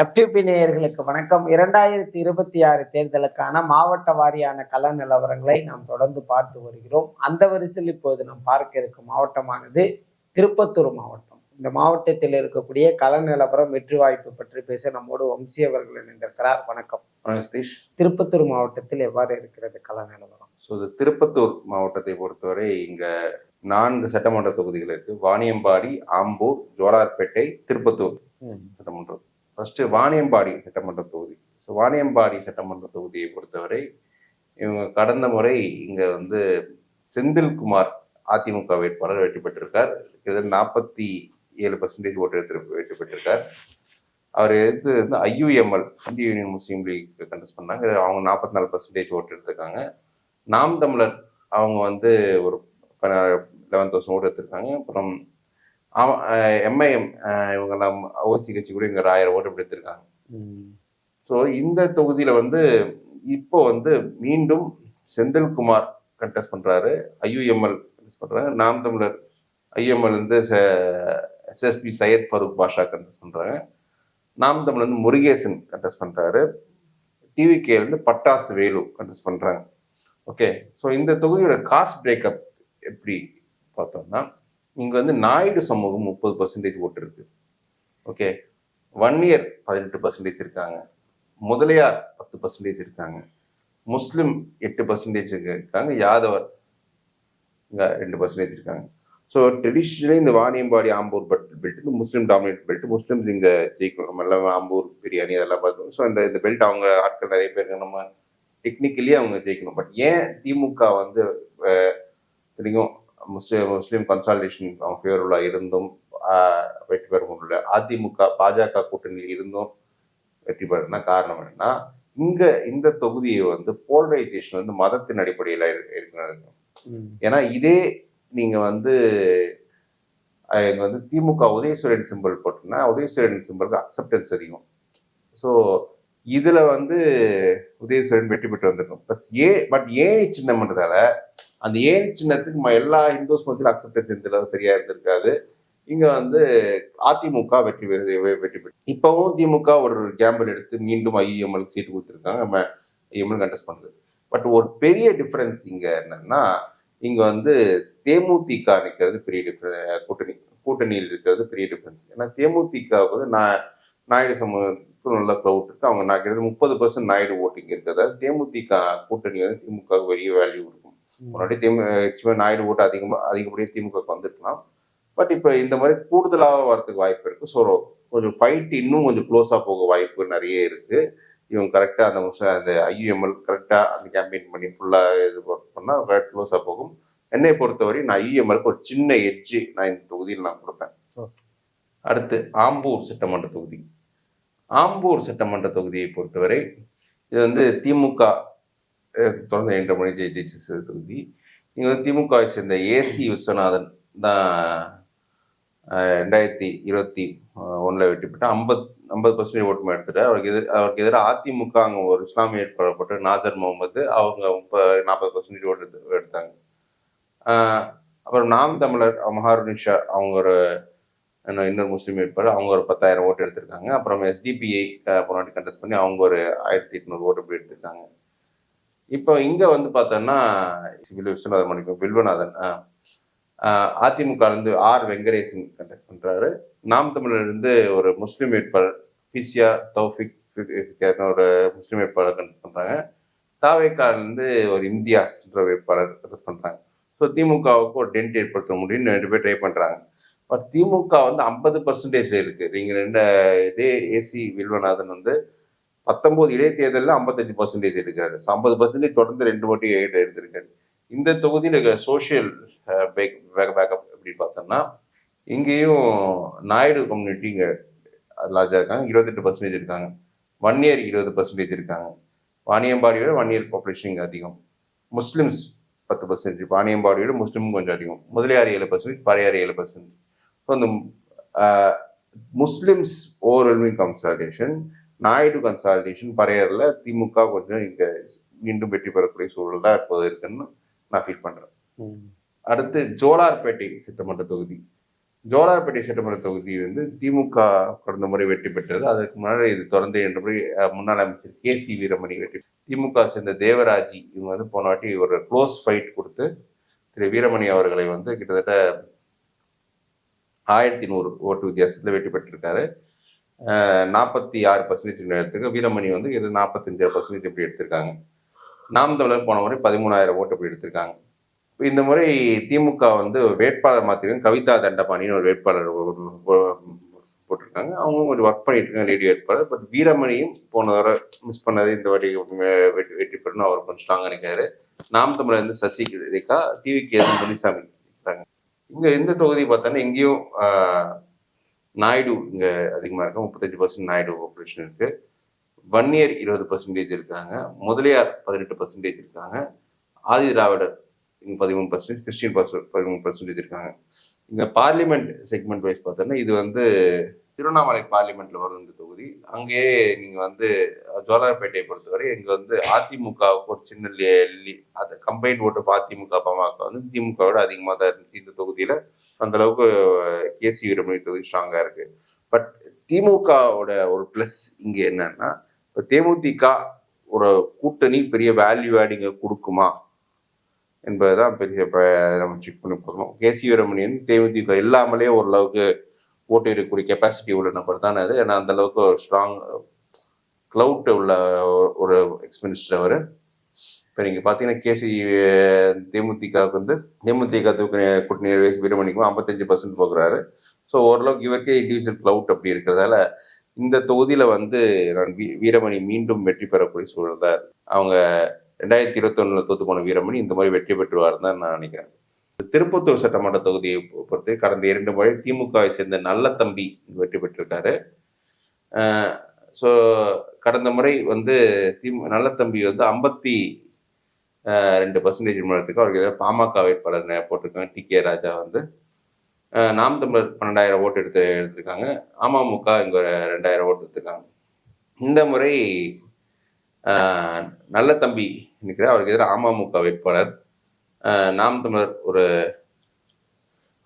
FTP நேயர்களுக்கு வணக்கம். 2026 தேர்தலுக்கான மாவட்ட வாரியான கள நிலவரங்களை நாம் தொடர்ந்து பார்த்து வருகிறோம். அந்த வரிசையில் இப்போது நாம் பார்க்க இருக்கும் மாவட்டமானது திருப்பத்தூர் மாவட்டம். இந்த மாவட்டத்தில் இருக்கக்கூடிய கள நிலவரம், வெற்றி வாய்ப்பு பற்றி பேச நம்மோடு வம்சி அவர்கள் இணைந்திருக்கிறார். வணக்கம். சதீஷ். திருப்பத்தூர் மாவட்டத்தில் எவ்வாறு இருக்கிறது கள நிலவரம்? திருப்பத்தூர் மாவட்டத்தை பொறுத்தவரை இங்க 4 சட்டமன்ற தொகுதிகள் இருக்கு. வாணியம்பாடி, ஆம்பூர், ஜோலார்பேட்டை, திருப்பத்தூர் சட்டமன்றம். ஃபர்ஸ்ட் வாணியம்பாடி சட்டமன்ற தொகுதி. வாணியம்பாடி சட்டமன்ற தொகுதியை பொறுத்தவரை இவங்க கடந்த முறை இங்க செந்தில்குமார் அதிமுக வேட்பாளர் வெற்றி பெற்றிருக்கார். 47% ஓட்டு எடுத்து வெற்றி பெற்றிருக்கார். அவர் எடுத்து ஐயுஎம்எல், இந்திய யூனியன் முஸ்லீம் லீக் கண்டெஸ்ட் பண்ணாங்க. அவங்க 44% ஓட்டு எடுத்திருக்காங்க. நாம் தமிழர் அவங்க ஒரு 11,000 ஓட்டு எடுத்திருக்காங்க. அப்புறம் எம்ஐஎம் இவங்கெல்லாம் ஓசி கட்சி கூட இங்க 1000 ஓட்டு எடுத்திருக்காங்க. ஸோ இந்த தொகுதியில இப்போ மீண்டும் செந்தில்குமார் கண்டெஸ்ட் பண்றாரு. ஐயுஎம்எல் கண்டெஸ்ட் பண்றாங்க. நாம் தமிழர் ஐயுஎம்எல் எஸ்எஸ்பி சையத் ஃபரூக் பாஷா கண்டெஸ்ட் பண்றாங்க. நாம் தமிழ் முருகேசன் கண்டெஸ்ட் பண்றாரு. டிவிகே பட்டாசு வேலு கண்டெஸ்ட் பண்றாங்க. ஓகே, ஸோ இந்த தொகுதியோட காஸ்ட் பிரேக்கப் எப்படி பார்த்தோம்னா, இங்க நாயுடு சமூகம் 30% ஓட்டு இருக்கு. ஓகே, வன்னியர் 18% இருக்காங்க. முதலியார் 10% இருக்காங்க. முஸ்லிம் 8% இருக்காங்க. யாதவர் 2% இருக்காங்க. ஸோ ட்ரெடிஷ்னலி இந்த வாணியம்பாடி, ஆம்பூர் பெல்ட் முஸ்லீம் டாமினேட் பெல்ட். முஸ்லிம்ஸ் இங்க ஜெயிக்கணும். எல்லாம் ஆம்பூர் பிரியாணி அதெல்லாம் பார்த்தோம். ஸோ இந்த பெல்ட் அவங்க ஆட்கள் நிறைய பேருக்கு நம்ம டெக்னிக்கலி அவங்க ஜெயிக்கணும். பட் ஏன் திமுக தெரியும் முஸ்லீம் கன்சாலிடேஷன் அவங்க ஃபேவரபுளாக இருந்தும் வெற்றி பெற முடியல. அதிமுக பாஜக கூட்டணியில் இருந்தும் வெற்றி பெறனா காரணம் என்னன்னா, இந்த தொகுதியை போலரைசேஷன் மதத்தின் அடிப்படையில் இருக்கிறது. ஏன்னா இதே நீங்க திமுக உதயசூரியன் சிம்பிள் போட்டோம்னா, உதயசூரியன் சிம்பிளுக்கு அக்செப்டன்ஸ் அதிகம். ஸோ இதுல உதயசூரியன் வெற்றி பெற்று வந்திருக்கும். பட் ஏனி சின்னம்ன்றதால அந்த ஏனி சின்னத்துக்கு எல்லா இந்துஸ் மத்தியில் அக்செப்டன்ஸ் இந்த சரியா இருந்திருக்காது. இங்க அதிமுக வெற்றி பெற்று இப்பவும் திமுக ஒரு கேம்பிள் எடுத்து மீண்டும் ஐஎம்எல் சீட்டு கொடுத்துருக்காங்க. ஐஎம்எல் கண்டெஸ்ட் பண்றது. பட் ஒரு பெரிய டிஃபரன்ஸ் இங்க என்னன்னா, இங்க தேமுதிக நிற்கிறது பெரிய டிஃபரன்ஸ், கூட்டணியில் இருக்கிறது பெரிய டிஃபரன்ஸ். ஏன்னா தேமுதிக நாயுடு சமூகத்துக்கு நல்ல க்ரௌட் இருக்கு. அவங்க நான் 30% நாயுடு ஓட்டிங் இருக்கிறது. தேமுதிக கூட்டணி திமுக பெரிய வேல்யூ இருக்கும். முன்னாடி நாயுடு ஓட்டு அதிகப்படியாக திமுக வந்திருக்கலாம். பட் இப்போ இந்த மாதிரி கூடுதலாக வரதுக்கு வாய்ப்பு இருக்கு. ஸோ கொஞ்சம் ஃபைட் இன்னும் கொஞ்சம் க்ளோஸா போக வாய்ப்பு நிறைய இருக்கு. இவங்க கரெக்டா அந்த ஐயுஎம்எல் கரெக்டா அந்த கேம்பெயின் பண்ணி ஃபுல்லா இது பண்ணா க்ளோஸா போகும். என்னை பொறுத்தவரை நான் ஐயுஎம்எலுக்கு ஒரு சின்ன எட்ஜ் நான் இந்த தொகுதியில் நான் கொடுப்பேன். அடுத்து ஆம்பூர் சட்டமன்ற தொகுதி. ஆம்பூர் சட்டமன்ற தொகுதியை பொறுத்தவரை இது திமுக தொடர்ந்து 2 மணி ஜெயிச்ச தொகுதி. இங்க திமுகவை சேர்ந்த ஏசி விஸ்வநாதன் தான் 2021 வெற்றி பெற்று 50% ஓட்டு எடுத்துட்டு அவருக்கு எதிராக அதிமுக அங்க ஒரு இஸ்லாமிய வேட்பாளர் போட்டு நாசர் முகமது அவங்க 40% ஓட்டு எடுத்தாங்க. அப்புறம் நாம் தமிழர் மஹாருனிஷா அவங்க ஒரு இன்னொரு முஸ்லீம் வேட்பாளர் அவங்க ஒரு 10,000 ஓட்டு எடுத்திருக்காங்க. அப்புறம் எஸ்டிபிஐ போராட்டி கண்டெஸ்ட் பண்ணி அவங்க ஒரு 1800 ஓட்டு எடுத்திருக்காங்க. இப்போ இங்க பார்த்தோம்னா வில்வநாதன் அதிமுக ஆர் வெங்கடேசன் கண்டெஸ்ட் பண்றாரு. நாம் தமிழர் ஒரு முஸ்லீம் வேட்பாளர் பிசியா தௌஃபிக் ஒரு முஸ்லீம் வேட்பாளர் கண்டெஸ்ட் பண்றாங்க. தாவேக்கால ஒரு இம்தியாஸ் வேட்பாளர் கண்டெஸ்ட் பண்றாங்க. ஸோ திமுகவுக்கு ஒரு டென்ட் ஏற்படுத்த முடியும்னு 2 பேர் ட்ரை பண்றாங்க. பட் திமுக 50% இருக்கு. நீங்க இதே ஏசி வில்வநாதன் 19 இடைத்தேர்தலில் 55% எடுக்கிறாரு. 50% தொடர்ந்து 2 வாட்டி எடுத்திருக்காரு. இந்த தொகுதியில் சோசியல் பேக்கப் எப்படி பார்த்தோம்னா, இங்கேயும் நாயுடு கம்யூனிட்டி இங்க லார்ஜா இருக்காங்க. 28% இருக்காங்க. வன்னியர் 20% இருக்காங்க. வாணியம்பாடியோட வன்னியர் பாப்புலேஷன் இங்க அதிகம். முஸ்லிம்ஸ் 10%, வாணியம்பாடியோட முஸ்லிமும் கொஞ்சம் அதிகம். முதலியார் 7%, பறையார் 7%. ஸோ அந்த Muslims overwhelming consolidation, Naidu consolidation பறையர்ல திமுக கொஞ்சம் இங்க மீண்டும் வெற்றி பெறக்கூடிய சூழல் தான் இப்போது இருக்குன்னு நான் ஃபீல் பண்றேன். அடுத்து ஜோலார்பேட்டை சட்டமன்ற தொகுதி. ஜோலார்பேட்டை சட்டமன்ற தொகுதி வந்து திமுக கடந்த முறை வெற்றி பெற்றது. அதற்கு முன்னாடி இது தொடர்ந்து 2 முறை முன்னாள் அமைச்சர் கே.சி. வீரமணி வெற்றி. திமுக சேர்ந்த தேவராஜி இவங்க வந்து போன வாட்டி ஒரு க்ளோஸ் ஃபைட் கொடுத்து திரு வீரமணி அவர்களை வந்து கிட்டத்தட்ட 1100 ஓட்டு வித்தியாசத்தில் வெற்றி பெற்றிருக்காரு. 46% எடுத்திருக்க. வீரமணி வந்து 45% இப்படி எடுத்திருக்காங்க. நாம் தமிழர் போன முறை 13,000 ஓட்டு இப்படி எடுத்திருக்காங்க. இந்த முறை திமுக வந்து வேட்பாளர் மாத்திருக்காங்க. கவிதா தண்டபாணின்னு ஒரு வேட்பாளர் போட்டிருக்காங்க. அவங்க கொஞ்சம் ஒர்க் பண்ணிட்டு இருக்காங்க, லேடி வேட்பாளர். பட் வீரமணியும் போன தடவை மிஸ் பண்ணது இந்த வாட்டி வெற்றி பெறணும் அவர் கொஞ்சம் ஸ்ட்ராங்காக நிற்காரு. நாம் தமிழர் வந்து சசிகலா, டிவிகே முனிசாமி இருக்காங்க. இங்க இந்த தொகுதி பார்த்தோன்னா எங்கேயும் நாயுடு இங்க அதிகமா இருக்கு. 35% நாயுடு பாப்புலேஷன் இருக்கு. வன்னியர் 20% இருக்காங்க. முதலியார் 18% இருக்காங்க. ஆதி திராவிடர் 13%, கிறிஸ்டின் 13% இருக்காங்க. இங்க பார்லிமெண்ட் செக்மெண்ட் வைஸ் பார்த்தோன்னா இது வந்து திருவண்ணாமலை பார்லிமெண்ட்ல வரும் இந்த தொகுதி. அங்கேயே நீங்க வந்து ஜோலார்பேட்டையை பொறுத்தவரை இங்க வந்து அதிமுகவுக்கு ஒரு சின்ன அது கம்பைன் ஓட்டு அதிமுக பாமக வந்து திமுகவோட அதிகமாக தான் இருந்துச்சு. இந்த தொகுதியில அந்த அளவுக்கு கே.சி. வீரமணி தொகுதி ஸ்ட்ராங்கா இருக்கு. பட் திமுகவோட ஒரு பிளஸ் இங்க என்னன்னா, இப்போ தேமுதிக ஒரு கூட்டணி பெரிய வேல்யூ ஆடிங்க கொடுக்குமா என்பதுதான் பெரிய நம்ம செக் பண்ணி பார்க்கணும். கே.சி. வீரமணி வந்து தேமுதிக இல்லாமலே ஓரளவுக்கு ஓட்டு எடுக்கக்கூடிய கெப்பாசிட்டி உள்ள நபர் தான் அது. ஏன்னா அந்த அளவுக்கு ஒரு ஸ்ட்ராங் கிளவுட் உள்ள ஒரு எக்ஸ்மினிஸ்டர் அவர். இப்போ நீங்க பாத்தீங்கன்னா கேசி தேமுதிகவுக்கு வந்து தேமுதிக கூட்டணி வீரமணிக்கும் 55% போகிறாரு. ஸோ ஓரளவுக்கு இவருக்கே இண்டிவிஜுவல் கிளவுட் அப்படி இருக்கிறதால இந்த தொகுதியில வந்து நான் வீரமணி மீண்டும் வெற்றி பெறக்கூடிய சூழல் தான். அவங்க 2021 தோத்து போன வீரமணி இந்த மாதிரி வெற்றி பெற்றுவார் தான் நான் நினைக்கிறேன். திருப்பத்தூர் சட்டமன்ற தொகுதியை பொறுத்து கடந்த 2 முறை திமுகவை சேர்ந்த நல்ல தம்பி வெற்றி பெற்றிருக்காரு. ஸோ கடந்த முறை வந்து நல்ல தம்பி வந்து 52% மூலத்துக்கு அவருக்கு எதிராக பாமக வேட்பாளர் போட்டிருக்காங்க. டி.கே. ராஜா வந்து நாம் தமிழர் 12,000 ஓட்டு எடுத்திருக்காங்க. அமமுக இங்க 2,000 ஓட்டு எடுத்திருக்காங்க. இந்த முறை நல்ல தம்பி நிற்கிற அவருக்கு எதிராக அமமுக வேட்பாளர், நாம் தமிழர் ஒரு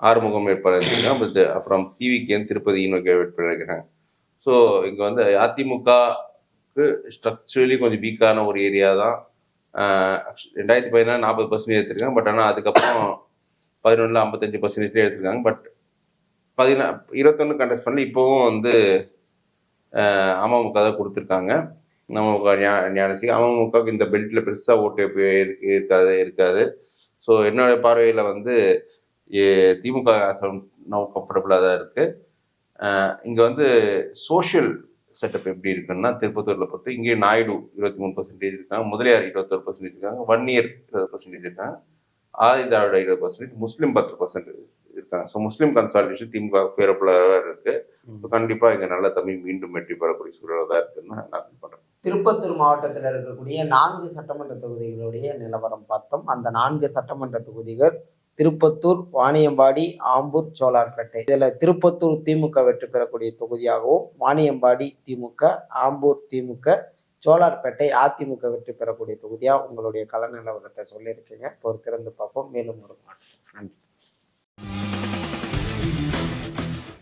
ஆறுமுகம் வேட்பாளர் இருக்காங்க. அப்புறம் டிவிகே திருப்பதியின் வேட்பாளர் இருக்கிறாங்க. ஸோ இங்க வந்து அதிமுகவுக்கு ஸ்ட்ரக்சரலி கொஞ்சம் வீக்கான ஒரு ஏரியா தான். 2014 40% எடுத்திருக்காங்க. பட் ஆனால் அதுக்கப்புறம் 11 55% எடுத்திருக்காங்க. பட் 21 கண்டெஸ்ட் பண்ணல. இப்போவும் வந்து அமமுக தான் கொடுத்துருக்காங்க. ஞானசி அமமுகவுக்கு இந்த பெல்ட்ல பெருசா ஓட்டு இருக்காது. ஸோ என்னோட பார்வையில வந்து திமுக கம்ஃபர்டபுளா தான் இருக்கு. இங்க வந்து சோசியல் செட்டப் எப்படி இருக்குன்னா, திருப்பத்தூர்ல பொறுத்து இங்கே நாயுடு 23% இருக்காங்க, முதலியார் 21% இருக்காங்க, வன்னியர் 20% இருக்காங்க, ஆதி திராவிட 20%, முஸ்லீம் 10% இருக்காங்க. ஸோ முஸ்லீம் கன்சாலிடேஷன் திமுக ஃபேவரபுளாக இருக்கு. கண்டிப்பா இங்க நல்ல தமிழ் மீண்டும் வெற்றி பெறக்கூடிய சூழல் தான் இருக்குன்னு நான் பண்றேன். திருப்பத்தூர் மாவட்டத்தில் இருக்கக்கூடிய 4 சட்டமன்ற தொகுதிகளுடைய நிலவரம் பார்த்தோம். அந்த 4 சட்டமன்ற தொகுதிகள் திருப்பத்தூர், வாணியம்பாடி, ஆம்பூர், சோலார்பேட்டை. இதுல திருப்பத்தூர் திமுக வெற்றி பெறக்கூடிய தொகுதியாகவும், வாணியம்பாடி திமுக, ஆம்பூர் திமுக, சோலார்பேட்டை அதிமுக வெற்றி பெறக்கூடிய தொகுதியா உங்களுடைய கள நிலவரத்தை சொல்லியிருக்கீங்க. பொறுத்திருந்து பார்ப்போம். மேலும் ஒரு மாற்றம். நன்றி.